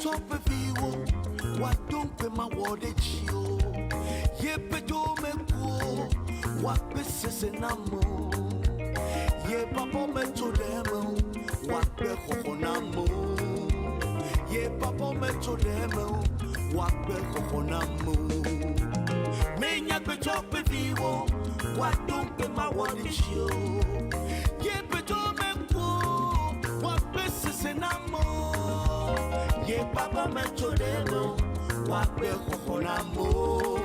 tope viwo wa dompe ma wode chio ye pedo me kuo wa pesese namo ye papa me tolemo wa pe namo ye papa me tolemo wa pe namo me nya pe tope viwo wa dompe ma wode chio ye pedo me kuo wa pesese namo ye papa me tolemo wa pe namo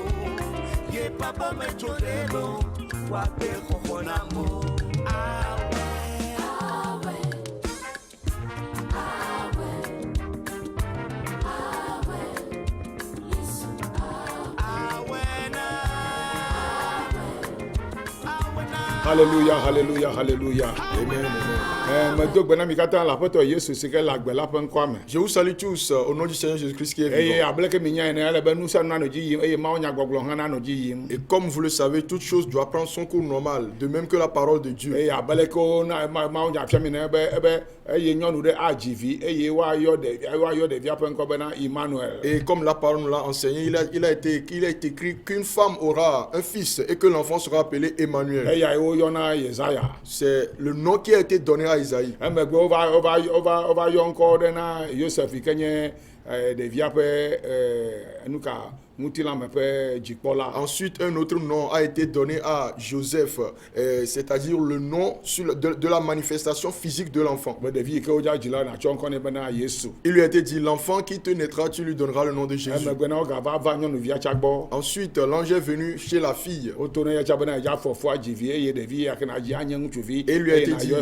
ye papa me tolemo wa pe namo. Alléluia, alléluia, alléluia. Amen, amen. Je vous salue tous au nom du Seigneur Jésus-Christ qui est vivant. Et comme vous le savez, toute chose doit prendre son cours normal, de même que la parole de Dieu. Et comme la parole nous l'a enseigné, il a été écrit qu'une femme aura un fils et que l'enfant sera appelé Emmanuel. C'est le nom qui a été donné à Isaïe. Ensuite, un autre nom a été donné à Joseph, c'est-à-dire le nom de la manifestation physique de l'enfant. Il lui a été dit, l'enfant qui te naîtra, tu lui donneras le nom de Jésus. Ensuite, l'ange est venu chez la fille. Et il lui a été dit,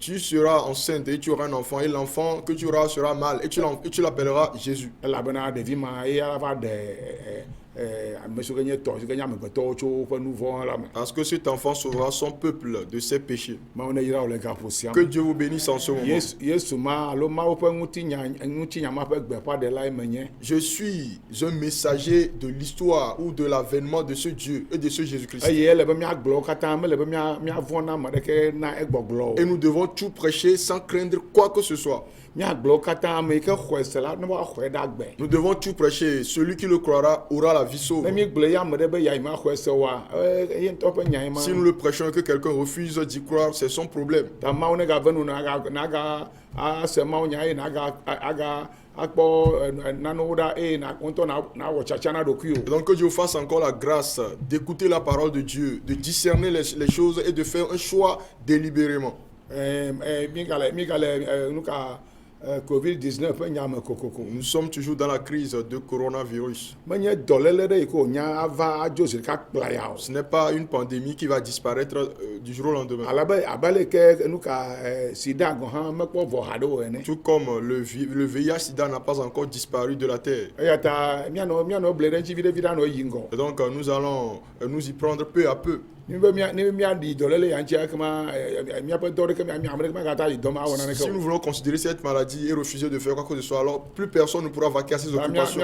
tu seras enceinte et tu auras un enfant, et l'enfant que tu auras sera mâle, et tu l'appelleras Jésus. Parce que cet enfant sauvera son peuple de ses péchés. Que Dieu vous bénisse en ce moment. Je suis un messager de l'histoire ou de l'avènement de ce Dieu et de ce Jésus-Christ. Et nous devons tout prêcher sans craindre quoi que ce soit. Nous devons tout prêcher. Celui qui le croira aura la vie sauve. Si nous le prêchons et que quelqu'un refuse d'y croire, c'est son problème. Donc que Dieu vous fasse encore la grâce d'écouter la parole de Dieu, de discerner les choses et de faire un choix délibérément. COVID-19, nous sommes toujours dans la crise de coronavirus. Ce n'est pas une pandémie qui va disparaître du jour au lendemain. Tout comme le VIH-Sida n'a pas encore disparu de la terre. Et donc nous allons nous y prendre peu à peu. Si nous voulons considérer cette maladie et refuser de faire quoi que ce soit, alors plus personne ne pourra vaquer à ses occupations.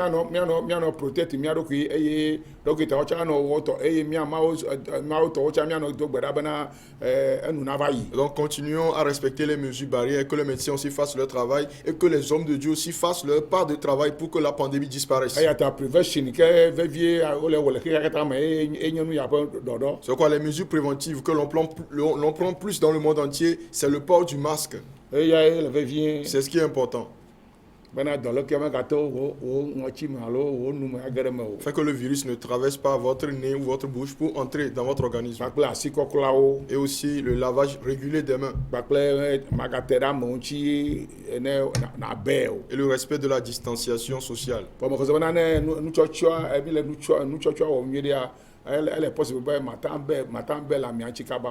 Donc continuons à respecter les mesures barrières, que les médecins aussi fassent leur travail et que les hommes de Dieu aussi fassent leur part de travail pour que la pandémie disparaisse. C'est quoi les mesures préventives que l'on prend plus dans le monde entier, c'est le port du masque. C'est ce qui est important. Fait que le virus ne traverse pas votre nez ou votre bouche pour entrer dans votre organisme. Et aussi le lavage régulier des mains. Et le respect de la distanciation sociale.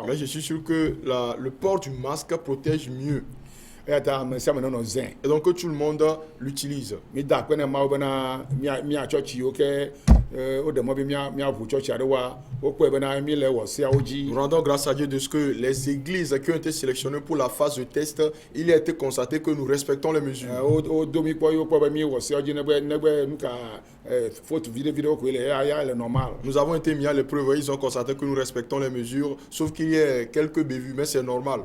Mais je suis sûr que le port du masque protège mieux. Et donc que tout le monde l'utilise. Nous rendons grâce à Dieu de ce que les églises qui ont été sélectionnées pour la phase de test, il a été constaté que nous respectons les mesures. Nous avons été mis à l'épreuve, ils ont constaté que nous respectons les mesures, sauf qu'il y a quelques bévues, mais c'est normal.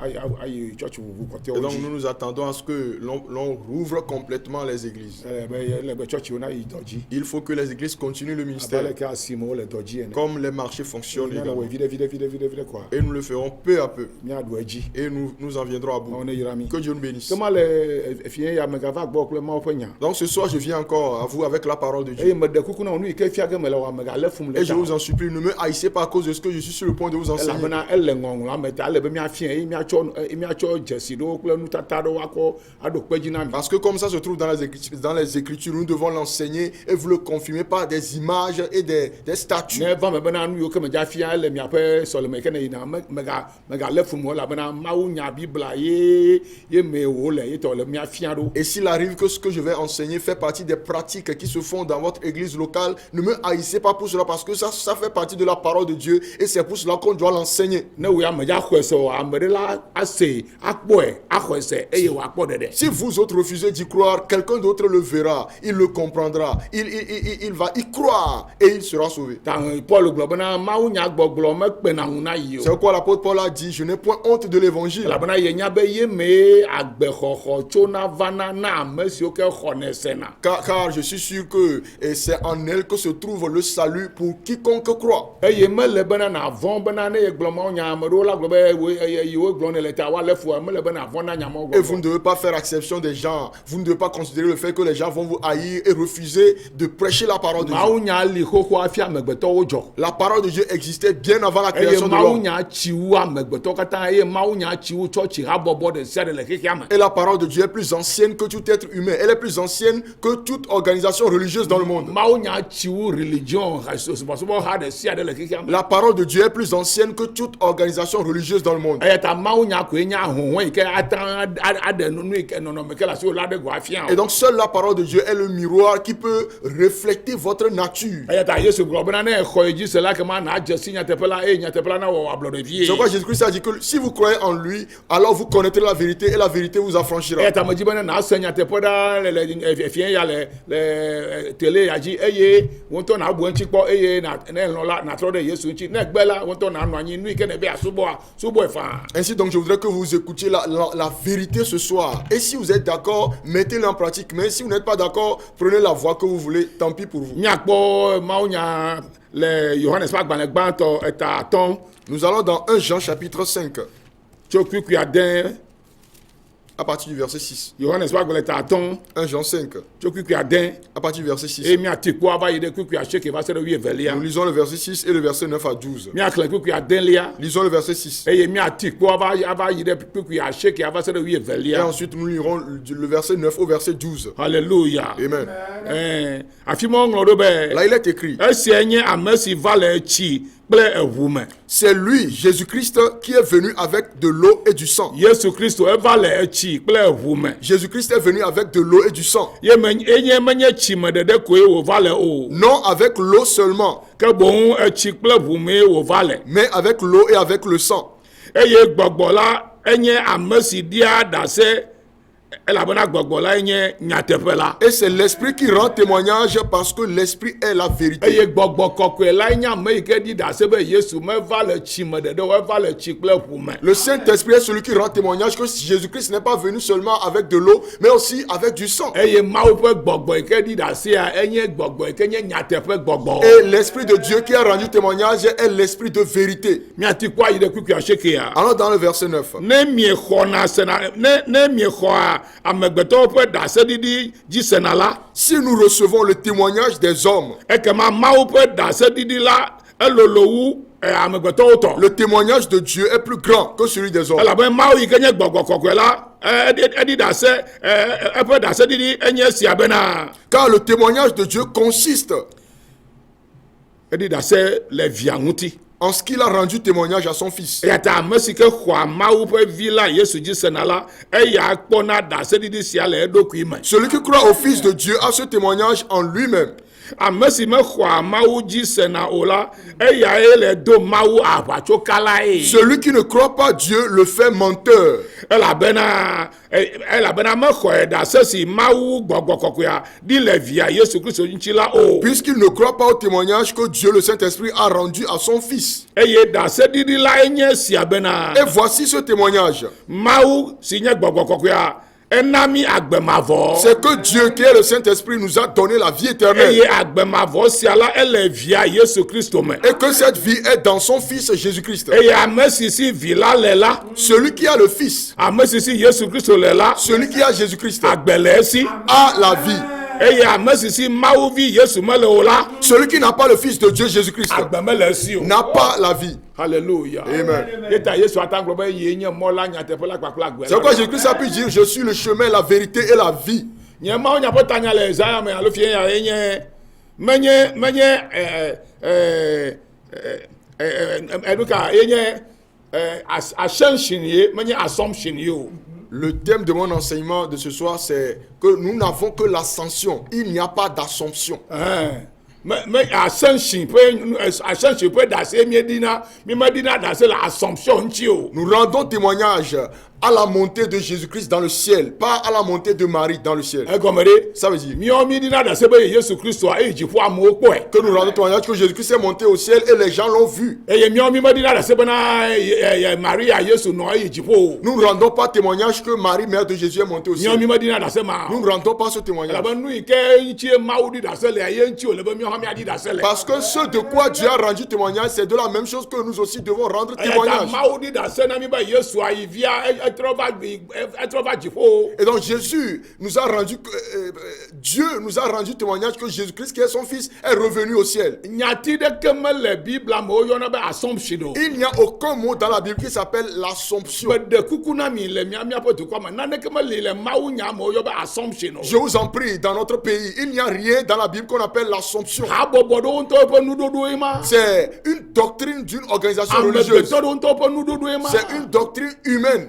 Et donc nous nous attendons à ce que l'on rouvre complètement les églises. Il faut que les églises continuent le ministère. Comme les marchés fonctionnent. Et nous le ferons peu à peu. Et nous en viendrons à bout. Que Dieu nous bénisse. Donc ce soir, je viens encore à vous avec la parole de Dieu. Et je vous en supplie, ne me haïssez pas à cause de ce que je suis sur le point de vous enseigner. Parce que comme ça se trouve dans les Écritures, nous devons l'enseigner et vous le confirmer par des images et des statues. Et s'il arrive que ce que je vais enseigner fait partie des pratiques qui se font dans votre église locale, ne me haïssez pas pour cela, parce que ça fait partie de la parole de Dieu et c'est pour cela qu'on doit l'enseigner. Si vous autres refusez d'y croire, quelqu'un d'autre le verra, il le comprendra, il va y croire et il sera sauvé. C'est pourquoi l'apôtre Paul a dit, je n'ai point honte de l'évangile. Car je suis sûr que c'est en elle que se trouve le salut pour quiconque croit. Et vous ne devez pas faire exception des gens. Vous ne devez pas considérer le fait que les gens vont vous haïr et refuser de prêcher la parole de Dieu. La parole de Dieu existait bien avant la création de l'homme. Et la parole de Dieu est plus ancienne que tout être humain. Elle est plus ancienne que toute organisation religieuse dans le monde. La parole de Dieu est plus ancienne que toute organisation religieuse dans le monde. Et donc seule la parole de Dieu est le miroir qui peut refléter votre nature. C'est pourquoi Jésus-Christ a dit que si vous croyez en lui, alors vous connaîtrez la vérité et la vérité vous affranchira. Ainsi donc je voudrais que vous écoutiez la vérité ce soir. Et si vous êtes d'accord, mettez-le en pratique. Mais si vous n'êtes pas d'accord, prenez la voie que vous voulez, tant pis pour vous. Nous allons dans 1 Jean chapitre 5. À partir du verset 6. 1 Jean 5. À partir du verset 6. Nous lisons le verset 6 et le verset 9 à 12. Lisons le verset 6. Et ensuite nous lirons le verset 9 au verset 12. Alléluia. Amen. Là il est écrit. C'est lui, Jésus-Christ, qui est venu avec de l'eau et du sang. Jésus-Christ est venu avec de l'eau et du sang. Non avec l'eau seulement, mais avec l'eau et avec le sang. Et c'est l'esprit qui rend témoignage parce que l'esprit est la vérité. Le Saint-Esprit est celui qui rend témoignage que Jésus-Christ n'est pas venu seulement avec de l'eau, mais aussi avec du sang. Et l'esprit de Dieu qui a rendu témoignage est l'esprit de vérité. Alors dans le verset 9. Si nous recevons le témoignage des hommes, le témoignage de Dieu est plus grand que celui des hommes. Car le témoignage de Dieu consiste en ce qu'il a rendu témoignage à son fils. Celui qui croit au Fils de Dieu a ce témoignage en lui-même. Amesi me xɔa mawu dzi sena o la, eya ye le do mawu aʋatsokala ye. Celui qui ne croit pas Dieu le fait menteur. Elabena me xɔe ɖase si mawu gbɔgbɔ kɔkɔea ɖi le via Yesu Kristo ŋuti la o. Puisqu'il ne croit pas au témoignage que Dieu le Saint-Esprit a rendu à son Fils. Eye ɖase ɖiɖi la enye sia bena. Et voici ce témoignage. Mawu si nye gbɔgbɔ kɔkɔea enami agbemavɔ. C'est que Dieu qui est le Saint-Esprit nous a donné la vie éternelle. Eye agbemavɔ sia la ele via Yesu Kristo me. Et que cette vie est dans son Fils Jésus-Christ. Eye ame si si vi la le la. Celui qui a le Fils. Ame si si Yesu Kristo le la. Celui qui a Jésus-Christ. Agbe le esi. A la vie. Eye ame si si mawu vi Yesu me le o la. Celui qui n'a pas le Fils de Dieu Jésus-Christ Agbe me le esi o. n'a pas la vie. Alléluia. Amen. Yeta Yesu atanglo be ye nye mo la nyateƒe la kpakple agbe. C'est pourquoi Jésus-Christ a pu dire je suis le chemin, la vérité et la vie. Nye mawu nya tanya le Isaiah me alo fie ya enye menye eduka enye ascension ye menye assumption ye o. Le thème de mon enseignement de ce soir, c'est que nous n'avons que l'ascension. Il n'y a pas d'assomption. Mais ascension peut dasser miedina, miedina dasser la assumption ntio. Nous rendons témoignage à la montée de Jésus-Christ dans le ciel, pas à la montée de Marie dans le ciel. Ça veut dire que nous rendons témoignage que Jésus-Christ est monté au ciel et les gens l'ont vu. Nous ne rendons pas témoignage que Marie, mère de Jésus, est montée au ciel. Nous ne rendons pas ce témoignage. Parce que ce de quoi Dieu a rendu témoignage, c'est de la même chose que nous aussi devons rendre témoignage. Et donc Jésus nous a rendu, Dieu nous a rendu témoignage que Jésus-Christ qui est son Fils est revenu au ciel. Il n'y a aucun mot dans la Bible qui s'appelle l'assomption. Je vous en prie, dans notre pays, il n'y a rien dans la Bible qu'on appelle l'assomption. C'est une doctrine d'une organisation religieuse. C'est une doctrine humaine.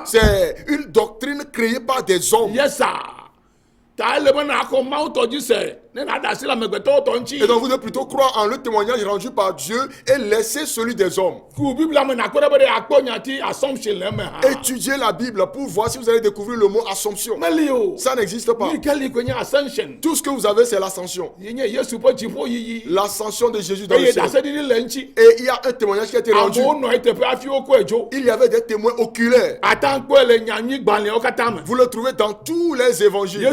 C'est une doctrine créée par des hommes. Yes, sir. Et donc vous devez plutôt croire en le témoignage rendu par Dieu et laisser celui des hommes. Étudiez la Bible pour voir si vous allez découvrir le mot assomption. Ça n'existe pas. Tout ce que vous avez, c'est l'ascension. L'ascension de Jésus dans le ciel. Et il y a un témoignage qui a été rendu. Il y avait des témoins oculaires. Vous le trouvez dans tous les évangiles.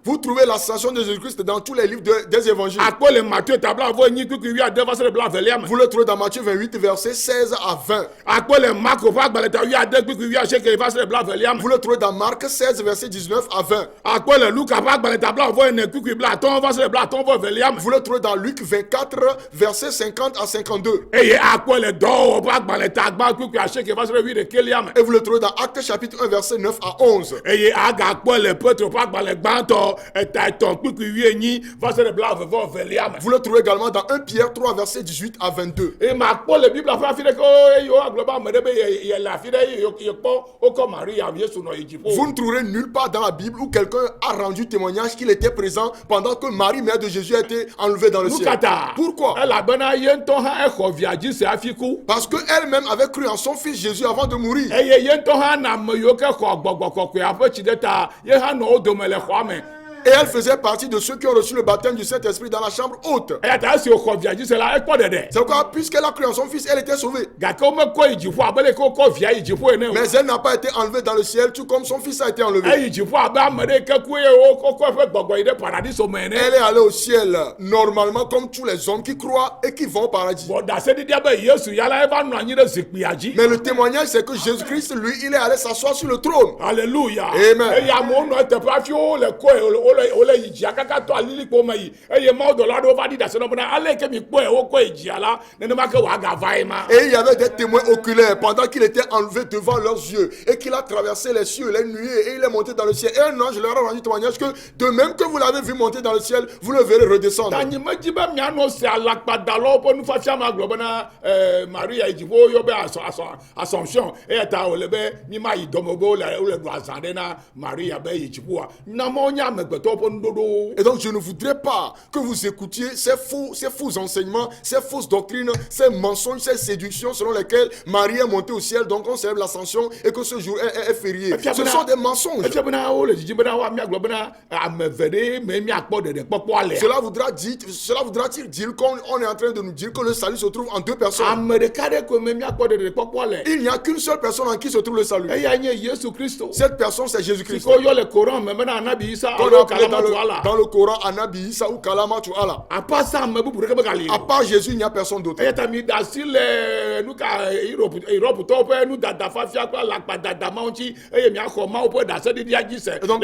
Vous trouvez l'ascension de Jésus-Christ dans tous les livres des évangiles. Vous le trouvez dans Matthieu 28, versets 16 à 20. Vous le trouvez dans Marc 16, verset 19 à 20. Vous le trouvez dans Luc 24, versets 50 à 52. Et vous le trouvez dans Actes chapitre 1, verset 9 à 11. Vous le trouvez également dans 1 Pierre 3, verset 18 à 22. Vous ne trouverez nulle part dans la Bible où quelqu'un a rendu témoignage qu'il était présent pendant que Marie, mère de Jésus, a été enlevée dans le ciel. Pourquoi? Parce qu'elle-même avait cru en son Fils Jésus avant de mourir. Et elle faisait partie de ceux qui ont reçu le baptême du Saint-Esprit dans la chambre haute. C'est pourquoi, puisqu'elle a cru en son Fils, elle était sauvée. Mais elle n'a pas été enlevée dans le ciel, tout comme son Fils a été enlevé. Elle est allée au ciel, normalement, comme tous les hommes qui croient et qui vont au paradis. Mais le témoignage, c'est que Jésus-Christ, lui, il est allé s'asseoir sur le trône. Alléluia. Amen. ole ijia kaka to alili ko mai eye ma odola do va di da se no bana ale ke mi po e wo ko ijia la ne ma ke wa ga vai ma. Et il y avait des témoins oculaires pendant qu'il était enlevé devant leurs yeux et qu'il a traversé les cieux, les nuées et il est monté dans le ciel. Et un ange leur a rendu témoignage que de même que vous l'avez vu monter dans le ciel, vous le verrez redescendre. Tani ma jiba mi ano se alakpada lo po nu fa fia ma glo bana Maria ijibo yo be Assumption e ta o le be mi ma idomogo le do azande na Maria be ijibo na mo nya megbeto po ndodo. Et donc je ne voudrais pas que vous écoutiez ces faux enseignements, ces fausses doctrines, ces mensonges, ces séductions selon lesquelles Marie est montée au ciel, donc on célèbre l'ascension et que ce jour est férié. Ce sont des mensonges. Cela voudra-t-il dire qu'on est en train de nous dire que le salut se trouve en deux personnes? Il n'y a qu'une seule personne en qui se trouve le salut. Cette personne, c'est Jésus-Christ. Dans le Coran, Anabi Isa ou Kalamatu Allah. À part Jésus, il n'y a personne d'autre. Donc,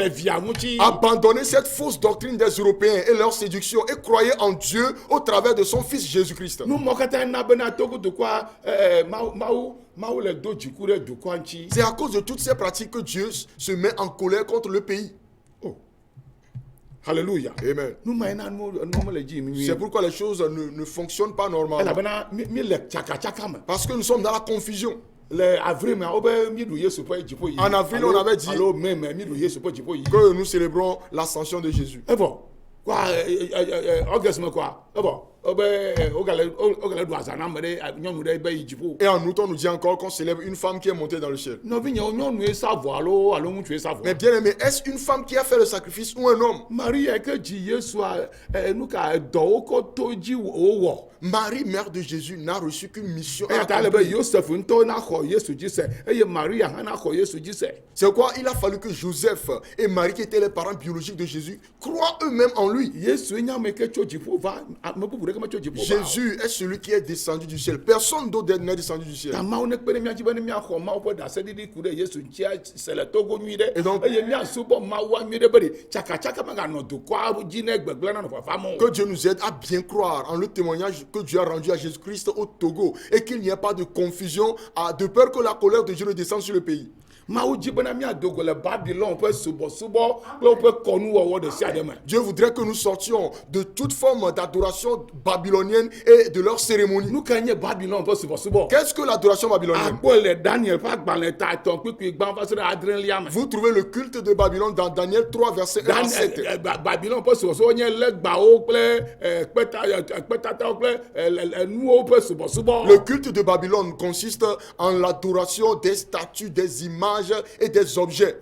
abandonnez cette fausse doctrine des Européens et leur séduction et croyez en Dieu au travers de son Fils Jésus-Christ. C'est à cause de toutes ces pratiques que Dieu se met en colère contre le pays. Alléluia. Amen. C'est pourquoi les choses ne fonctionnent pas normalement. Parce que nous sommes dans la confusion. En avril, on avait dit que nous célébrons l'ascension de Jésus. Et en août, on nous dit encore qu'on célèbre une femme qui est montée dans le ciel. Mais bien aimé, est-ce une femme qui a fait le sacrifice ou un homme? Marie, mère de Jésus, n'a reçu qu'une mission. C'est quoi? Il a fallu que Joseph et Marie, qui étaient les parents biologiques de Jésus, croient eux-mêmes en lui. Jésus est celui qui est descendu du ciel. Personne d'autre n'est descendu du ciel. Et donc, que Dieu nous aide à bien croire en le témoignage que Dieu a rendu à Jésus-Christ au Togo et qu'il n'y ait pas de confusion, de peur que la colère de Dieu ne descende sur le pays. Dieu voudrait que nous sortions de toute forme d'adoration babylonienne et de leur cérémonie. Qu'est-ce que l'adoration babylonienne? Vous trouvez le culte de Babylone dans Daniel 3 verset 1 à 7. Le culte de Babylone consiste en l'adoration des statues, des images et des objets.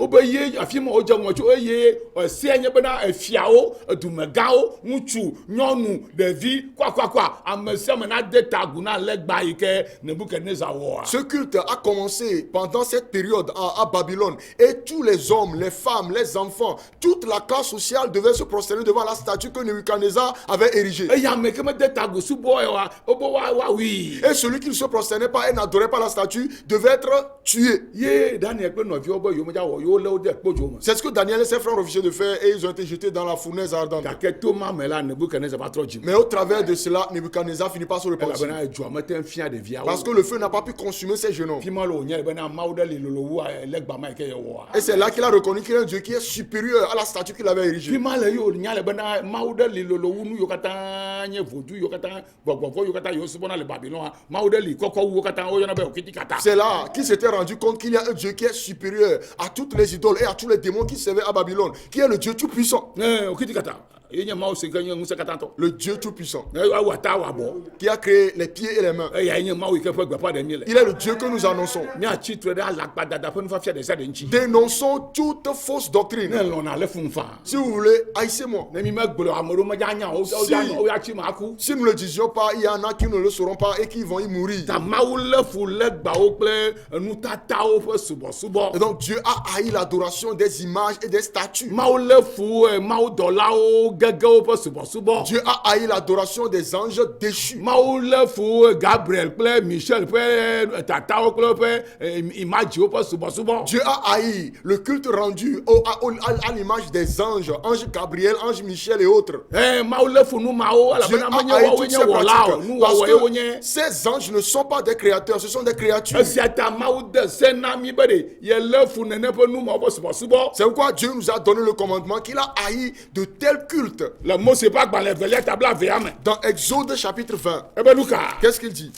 Ce culte a commencé pendant cette période à Babylone et tous les hommes, les femmes, les enfants, toute la classe sociale devait se prosterner devant la statue que Nebuchadnezzar avait érigée. Et celui qui ne se prosternait pas et n'adorait pas la statue devait être tué. C'est ce que Daniel et ses frères refusaient de faire et ils ont été jetés dans la fournaise ardente. Mais au travers de cela, Nebuchadnezzar finit par se repentir. Parce que le feu n'a pas pu consumer ces jeunes hommes. Et c'est là qu'il a reconnu qu'il y a un Dieu qui est supérieur à la statue qu'il avait érigée. C'est là qu'il s'était rendu compte qu'il y a un Dieu qui est supérieur à toutes les idoles et à tous les démons qui servaient à Babylone, qui est le Dieu tout-puissant. Le Dieu tout-puissant qui a créé les pieds et les mains. Il est le Dieu que nous annonçons. Dénonçons toute fausse doctrine. Si vous voulez, haïssez-moi. Si nous ne le disions pas, il y en a qui ne le sauront pas et qui vont y mourir. Et donc Dieu a haï l'adoration des images et des statues. degewo ƒe subɔsubɔ. Dieu a haï l'adoration des anges déchus. Mawu lé fu Gabriel kple Michel ƒe tatawo kple ƒe imadziwo ƒe subɔsubɔ. Dieu a haï le culte rendu à l'image des anges, ange Gabriel, ange Michel et autres. Mawu lé fu nu mawo Dieu elabena a menye haï wɔwoe toutes nye ces wɔla o, pratiques. nu Parce wɔwɔe que wonye. ces anges ne sont pas des créateurs, ce sont des créatures. Esia ta Mawu de se na mi be ɖe yelé fu nene ƒe nu mawo ƒe subɔsubɔ. C'est pourquoi Dieu nous a donné le commandement qu'il a haï de tels cultes. Le Mose ƒe agbalẽ evelia tabla evea me. Dans Exode chapitre 20, Ebe nu ka? qu'est-ce qu'il dit?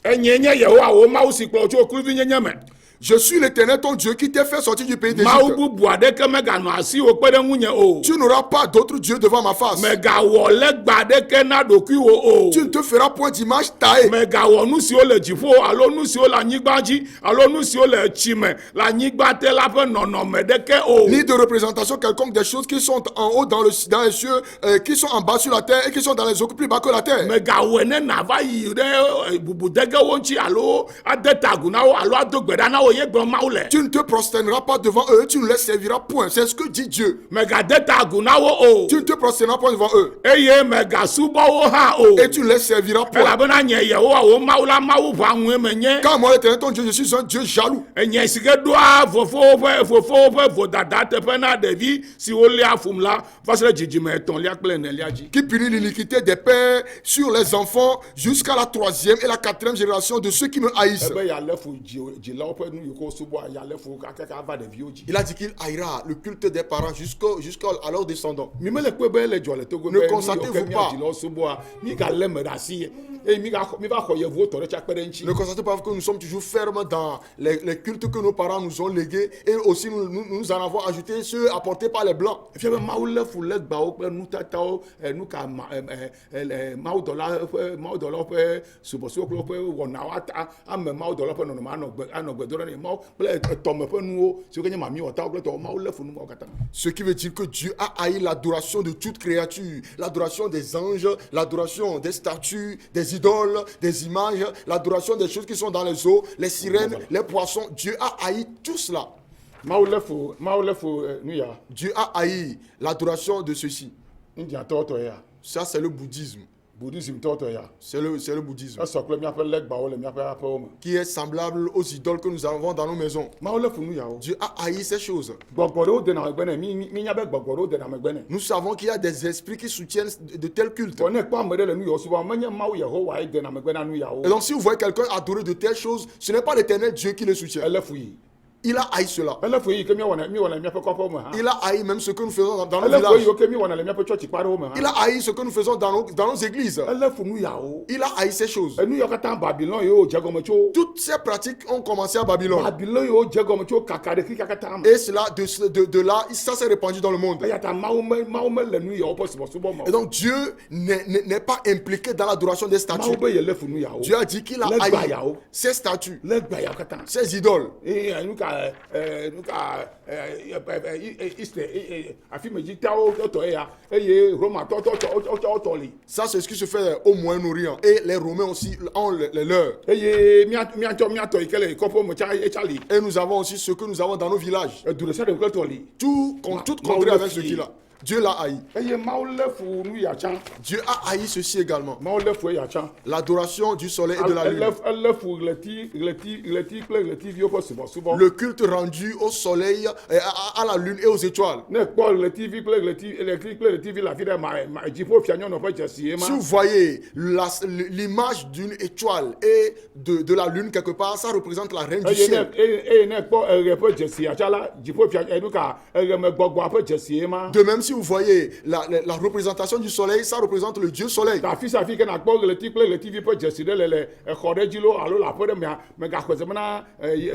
Enye nye Yehowa wo Mawu si kplɔ tso kluvinyenye me. Je suis l'Éternel ton Dieu qui t'ai fait sortir du pays Mawu d'Égypte. bubu aɖeke meganɔ asi wo kpe ɖe ŋunye o. Tu n'auras pas d'autre Dieu devant ma face. Megawɔ legba aɖeke na ɖokuiwo o. Tu ne te feras point d'image taillée. Megawɔ nu siwo le dziƒo alo nu siwo le anyigba dzi alo nu siwo le tsi me le anyigba te la ƒe nɔnɔme ɖeke o. Ni de représentation quelconque des choses qui sont en haut dans les cieux, qui sont en bas sur la terre et qui sont dans les eaux plus bas que la terre. Megawɔe ne nava yi ɖe bubudegewo ŋuti alo ade ta agu na wo alo ado gbe ɖa na wo ye gblɔ Mawu le. Tu ne te prosterneras pas devant eux, tu ne les serviras point. C'est ce que dit Dieu. Megade ta agu na wo o. Tu ne te prosterneras pas devant eux Eye megasubɔ wo hã o. et tu ne les serviras point. Elabena nye Yehowa wo Mawu la Mawu ʋe aŋue menye. Car moi, l'Éternel ton Dieu, je suis un Dieu jaloux. Enye si ke ɖoa fofowo ƒe vodada teƒe na ɖevi siwo léa fum la va se ɖe dzidzime etɔ̃lia kple enelia dzi. Qui punit l'iniquité des pères sur les enfants jusqu'à la 3e et la 4e génération de ceux qui me haïssent. Ebe yalé fu dzilawo ƒe nu yiwo subɔa yalé fu kaka va ɖeviwo dzi. Il a dit qu'il haïra le culte des parents jusqu'à leurs descendants. Mi me le kpe be le dzɔ le Togo Ne constatez-vous pas? dzilawo subɔa mi galé me ɖe asi eye mi va xɔ yevuwo tɔ ɖe tsa kpe ɖe ŋuti. Ne constatez pas que nous sommes toujours fermes dans les cultes que nos parents nous ont légués et aussi nous en avons ajouté ceux apportés par les blancs. Efia be Mawu lé fu legbawo kple nutatawo nu ka mawudɔlawo ƒe subɔsubɔ kple woƒe wɔnawo ame mawudɔlawo ƒe nɔnɔme anɔ gbe dom ɖe Mawu kple etɔme ƒe nuwo siwo ke nye mamiwɔtawo kple tɔwo Mawu lé fu nu mawo katã. Ce qui veut dire que Dieu a haï l'adoration de toute créature, l'adoration des anges, l'adoration des statues, des idoles, des images, l'adoration des choses qui sont dans les eaux, les sirènes, les poissons. Dieu a haï tout cela. Mawu lé fu nu ya. Dieu a haï l'adoration de ceci. Indiatɔwo tɔ ya. Ça, c'est le bouddhisme. Bouddhisme tɔwo tɔ ya. C'est le bouddhisme. Esɔ kple míaƒe legbawo le míaƒe aƒewo me. Qui est semblable aux idoles que nous avons dans nos maisons. Mawu lé fu nu yawo. Dieu a haï ces choses. Gbɔgbɔ ɖewo dena megbe ne mi nya be gbɔgbɔ ɖewo dena megbe ne. Nous savons qu'il y a des esprits qui soutiennent de tels cultes. Tɔ ne kpɔ ame ɖe le nu yawo subɔ menye Mawu Yehowa ye dena megbe na nu yawo. Et donc si vous voyez quelqu'un adorer de telles choses, ce n'est pas l'Éternel Dieu qui le soutient. Elé fu yi. Il a haï cela. Elé fu yi ke mi wɔna míaƒe kɔƒewo me hã. Il a haï même ce que nous faisons dans nos Elé fu yi villages. ke mi wɔna le míaƒe tsɔtsi kpa ɖewo me Il hã. a haï ce que nous faisons dans nos églises. Elé fu nu yawo. Il a haï ces choses. Enu yawo katã Babylon yewo dze gɔme tso. Toutes ces pratiques ont commencé à Babylone. Babylon yewo dze gɔme tso kaka ɖe kika katã me. Et cela, de là, ça s'est répandu dans le monde. Eya ta Mawu me le nu yawo ƒe subɔsubɔ me Et o. donc Dieu n'est pas impliqué dans l'adoration des statues. Mawu be yelé fu nu yawo. Dieu a dit qu'il a Legba haï yawo. ces statues, Legba yawo katã. ces idoles. Eye nu ka afi me dzitawo tɔ ya eye Romatɔ tɔ li. Ça, c'est ce qui se fait au Moyen-Orient. Et les Romains aussi ont les leurs. Eye miatɔ yi ke le kɔƒe me etsa li. Et nous avons aussi ce que nous avons dans nos villages. Du ɖe sia ɖe kple tɔ li. Toute contrée avec ce qu'il a. Dieu l'a haï. Eye Mawu lé fu nu ya tsã. Dieu a haï ceci également. Mawu lé fu ya tsã. L'adoration du soleil et de la lune. Elé fu ɣleti kple ɣletiviwo ƒe subɔsubɔ. Le culte rendu au soleil, à la lune et aux étoiles. Ne kpɔ ɣletivi kple ɣletivi le afi ɖe ma dziƒo fia nyɔnu ƒe dzesie ma. Si vous voyez l'image d'une étoile et de la lune quelque part, ça représente la reine du ciel. Eye ne kpɔ eɣe ƒe dzesia tsã la dziƒo fia enu ka eɣe me gbɔgbɔa ƒe dzesie ma. De même, si vous voyez la représentation du soleil, ça représente le Dieu soleil. Afi sia afi ke nakpɔ ɣleti kple ɣletivi ƒe dzesi ɖe le exɔ ɖe dzi lo alo le aƒe ɖe mea megaxɔ se bena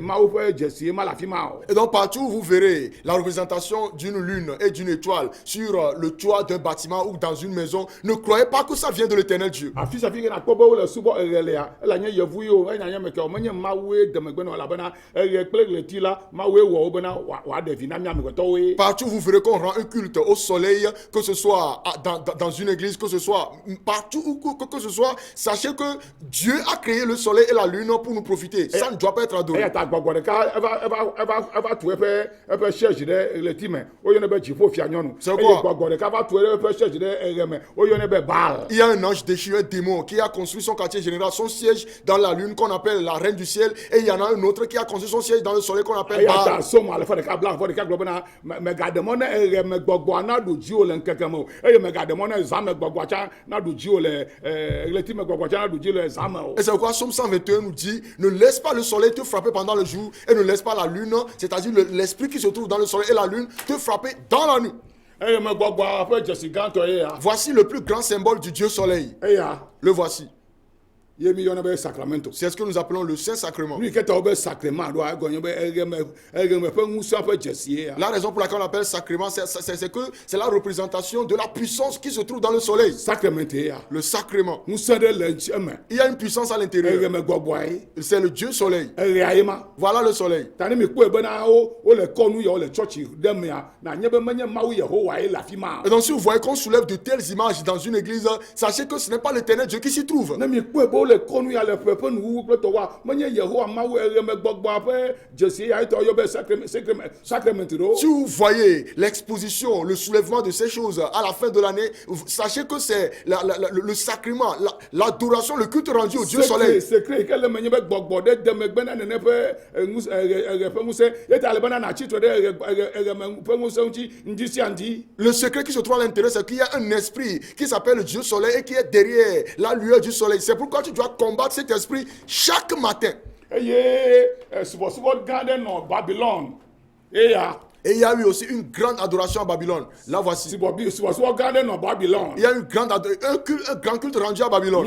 Mawu ƒe dzesie ma le afi ma o. Et donc partout où vous verrez la représentation d'une lune et d'une étoile sur le toit d'un bâtiment ou dans une maison, ne croyez pas que ça vient de l'Éternel Dieu. Afi sia afi ke nakpɔ be wole subɔ eɣe lea ele nye yevu yi o enya me ke o menye Mawue de megbe na elabena eɣe kple ɣleti la Mawue wɔ wo bena wòaɖe vi na mía amegbetɔwoe. Partout où vous verrez qu'on rend un culte au soleil, que ce soit dans une église, que ce soit partout où que ce soit, sachez que Dieu a créé le soleil et la lune pour nous profiter. Ça ne doit pas être adoré. C'est quoi? Il y a un ange déchu, un démon qui a construit son quartier général, son siège dans la lune qu'on appelle la reine du ciel, et il y en a un autre qui a construit son siège dans le soleil qu'on appelle Baal. Et c'est pourquoi Somme 121 nous dit: ne laisse pas le soleil te frapper pendant le jour et ne laisse pas la lune, c'est-à-dire l'esprit qui se trouve dans le soleil et la lune, te frapper dans la nuit. Voici le plus grand symbole du Dieu soleil. Le voici. C'est ce que nous appelons le Saint-Sacrement. La raison pour laquelle on appelle sacrement, c'est que c'est la représentation de la puissance qui se trouve dans le soleil. Le sacrement. Il y a une puissance à l'intérieur. C'est le Dieu soleil. Voilà le soleil. Et donc si vous voyez qu'on soulève de telles images dans une église, sachez que ce n'est pas l'éternel Dieu qui s'y trouve. Si vous voyez l'exposition, le soulèvement de ces choses à la fin de l'année, sachez que c'est le sacrement, l'adoration, le culte rendu au Dieu soleil. Le secret qui se trouve à l'intérieur, c'est qu'il y a un esprit qui s'appelle le Dieu soleil et qui est derrière la lueur du soleil. C'est pourquoi tu dois combattre cet esprit chaque matin. Et il y a eu aussi une grande adoration à Babylone. Là voici. Il y a eu un grand culte rendu à Babylone.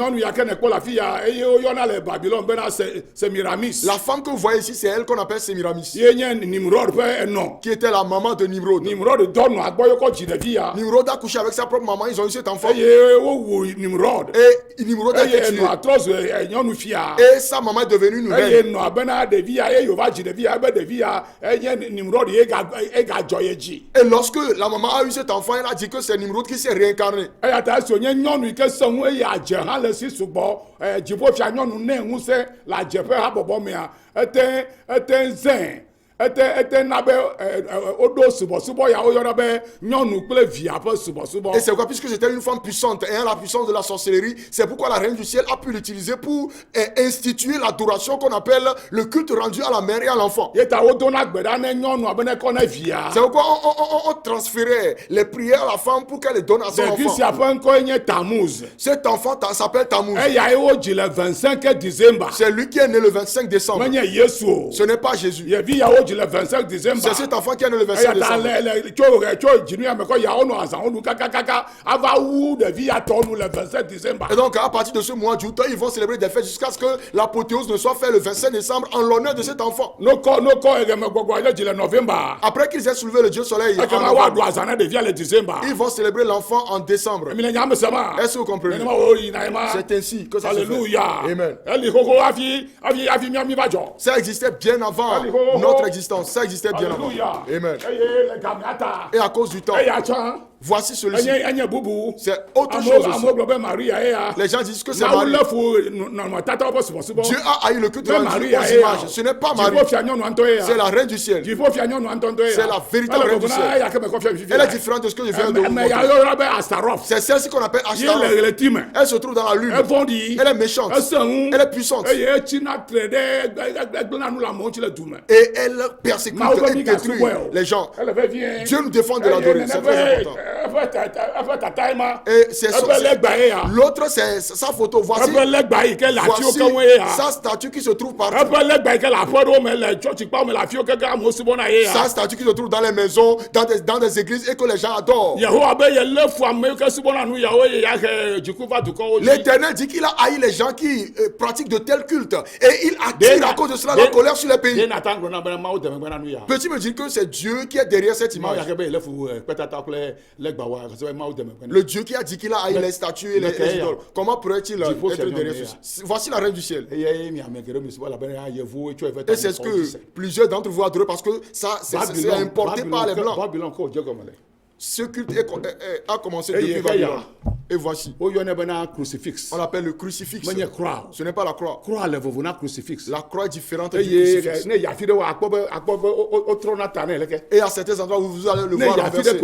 La femme que vous voyez ici, c'est elle qu'on appelle Sémiramis. Qui était la maman de Nimrod. Nimrod a couché avec sa propre maman, ils ont eu cet enfant. Et Nimrod a été tué. Et sa maman est devenue une reine. Et lorsque la maman a eu cet enfant, elle a dit que c'est Nimrod qui s'est réincarné. Et c'est pourquoi, puisque c'était une femme puissante ayant la puissance de la sorcellerie, c'est pourquoi la reine du ciel a pu l'utiliser pour instituer l'adoration qu'on appelle le culte rendu à la mère et à l'enfant. C'est pourquoi on transférait les prières à la femme pour qu'elle les donne à son enfant. Cet enfant s'appelle Tammuz. C'est lui qui est né le 25 décembre. Ce n'est pas Jésus. C'est cet enfant qui est né le 25 décembre. Et donc à partir de ce mois d'août, ils vont célébrer des fêtes jusqu'à ce que l'apothéose ne soit faite le 25 décembre en l'honneur de cet enfant. Après qu'ils aient soulevé le Dieu soleil, ils vont célébrer l'enfant en décembre. Est-ce que vous comprenez? C'est ainsi que ça se fait. Amen. Ça existait bien avant notre existence. Ça existait bien avant. Amen. Et à cause du temps, voici celui-ci. C'est autre chose aussi. Les gens disent que c'est Marie. Dieu a haï le culte rendu aux images. Ce n'est pas Marie. C'est la reine du ciel. C'est la véritable reine du ciel. Elle est différente de ce que je viens de vous montrer. C'est celle-ci qu'on appelle Ashtaroth. Elle se trouve dans la lune. Elle est méchante. Elle est puissante. Et elle persécute et détruit les gens. Dieu nous défend de l'adorer. C'est très important. Et c'est l'autre, c'est sa photo. Voici sa statue qui se trouve partout. Sa statue qui se trouve dans les maisons, dans des églises et que les gens adorent. L'Éternel dit qu'il a haï les gens qui pratiquent de tels cultes. Et il attire à cause de cela la colère sur les pays. Peux-tu me dire que c'est Dieu qui est derrière cette image? Le Dieu qui a dit qu'il a haï les statues et les idoles. Comment pourrait-il être derrière ceci? Voici la reine du ciel. Et c'est ce que plusieurs d'entre vous adorent parce que ça c'est importé par les Blancs. Ce culte a commencé depuis Babylone. Et voici. On crucifix. On l'appelle le crucifix. Ce n'est pas la croix. La croix est différente du crucifix. Et à certains endroits où vous allez le voir renversé.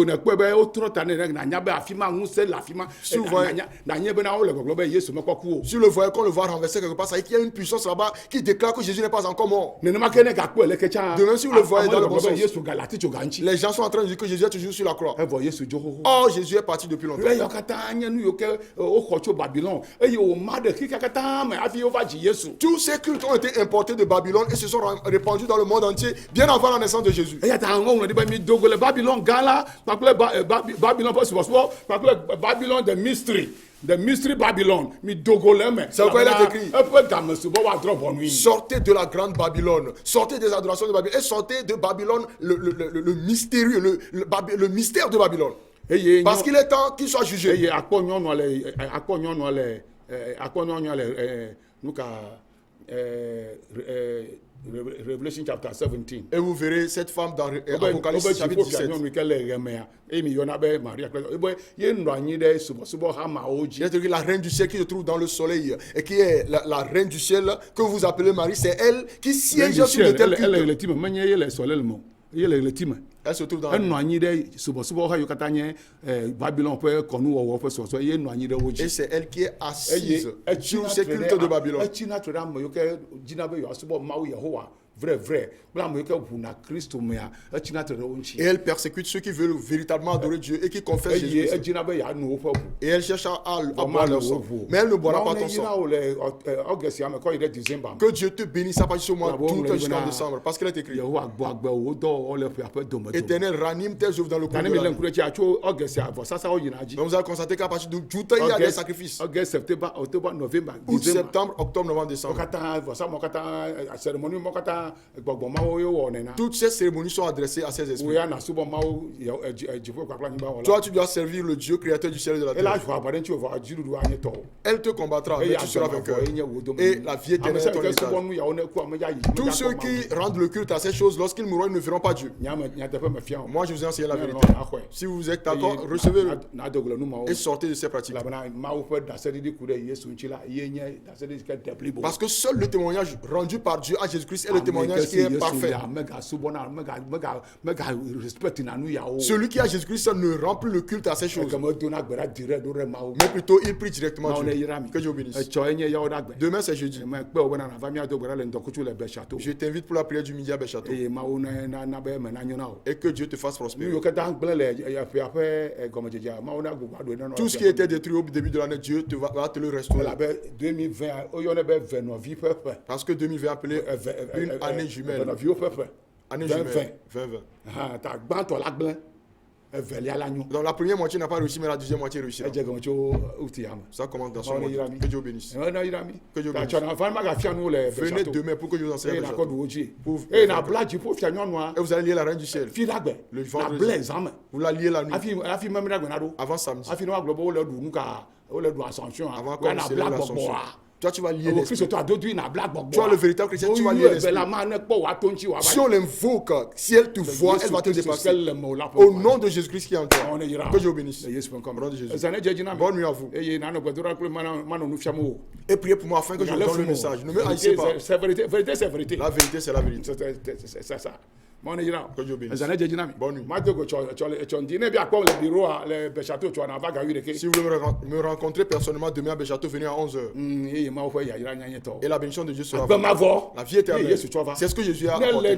Si vous voyez, quand on le voit renversé quelque part, ça veut dire qu'il y a une puissance là-bas qui déclare que Jésus n'est pas encore mort. De même, si vous le voyez dans le bon sens, les gens sont en train de dire que Jésus est toujours sur la croix. Oh, Jésus est parti depuis longtemps. Tous ces cultes ont été importés de Babylone et se sont répandus dans le monde entier bien avant la naissance de Jésus. Babylone, the mystery Babylon. C'est pourquoi il a écrit. Sortez de la grande Babylone, sortez des adorations de Babylone et sortez de Babylone le mystérieux, le mystère de Babylone. Parce qu'il est temps qu'il soit jugé. Revelation chapter 17. Et vous verrez cette femme dans Apocalypse chapitre 17. C'est la reine du ciel qui se trouve dans le soleil et qui est la reine du ciel que vous appelez Marie. C'est elle qui siège sur de tels cultes. Elle se trouve dans et c'est elle qui est assise sur ces cultes de Babylone. Et elle persécute ceux qui veulent véritablement adorer Dieu et qui confessent Jésus. Et elle cherche à boire leur sang. Mais elle ne boira pas ton sang. Que Dieu te bénisse à partir de ce mois d'août jusqu'en décembre. Parce qu'il est écrit. Éternel, ranime tes œuvres dans le cours de l'année. Donc vous allez constater qu'à partir d'août, il y a des sacrifices. Août, septembre, octobre, novembre, décembre. Toutes ces cérémonies sont adressées à ces esprits. Toi, tu dois servir le Dieu créateur du ciel et de la terre. Elle te combattra, mais tu seras vainqueur. Et la vie éternelle est ton héritage. Tous ceux qui rendent le culte à ces choses, lorsqu'ils mourront, ils ne verront pas Dieu. Moi, je vous ai enseigné la vérité. Si vous êtes d'accord, recevez-le et sortez de ces pratiques. Parce que seul le témoignage rendu par Dieu à Jésus-Christ est le témoignage qui est parfait. Celui qui a Jésus-Christ ne rend plus le culte à ces choses. Mais plutôt, il prie directement Dieu. Que Dieu bénisse. Demain, c'est jeudi. Je t'invite pour la prière du midi à Béchâteau. Et que Dieu te fasse prospérer. Tout ce qui était détruit au début de l'année, Dieu va te le restaurer. Parce que 2020 est appelé une année jumelle. Année jumelle. 2020. Donc la première moitié n'a pas réussi, mais la deuxième moitié réussit. Ça commence dans ce mois. Que Dieu bénisse. Que Dieu bénisse. Venez demain pour que je vous enseigne. Et vous allez lire la reine du ciel. Le vendredi. Vous la liez la nuit. Avant samedi. Avant qu'on célèbre l'Assomption. Toi, tu vas lier l'esprit. Tu as le véritable chrétien, tu vas lier l'esprit. Si on l'invoque, si elle te voit, elle va te dépasser. Au nom de Jésus-Christ qui est en toi. Que Dieu bénisse. Au nom de Jésus. Bonne nuit à vous. Et priez pour moi afin que je vous donne le message. Ne me haïssez pas. La vérité, c'est vérité. La vérité, c'est la vérité. C'est ça. Que Dieu bénisse. Bonne nuit. Si vous voulez me rencontrer personnellement demain à Béchâteau, venez à 11h. Et la bénédiction de Dieu sera avec vous. La vie éternelle. C'est ce que Jésus a apporté.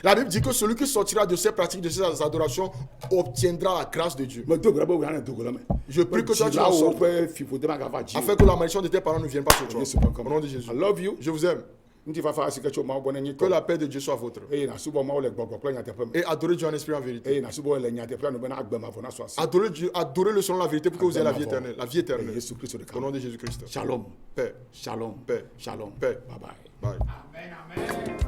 La Bible dit que celui qui sortira de ces pratiques, de ces adorations, obtiendra la grâce de Dieu. Je prie que toi tu en sortes, afin que la malédiction de tes parents ne vienne pas sur toi. Au nom de Jésus. Je vous aime. Que la paix de Dieu soit vôtre. Et adorez Dieu en esprit en vérité. Adorez le selon la vérité pour que vous ayez la vie éternelle. La vie éternelle. Au nom de Jésus-Christ. Shalom. Paix. Shalom. Paix. Shalom. Paix. Bye bye. Bye. Amen. Amen.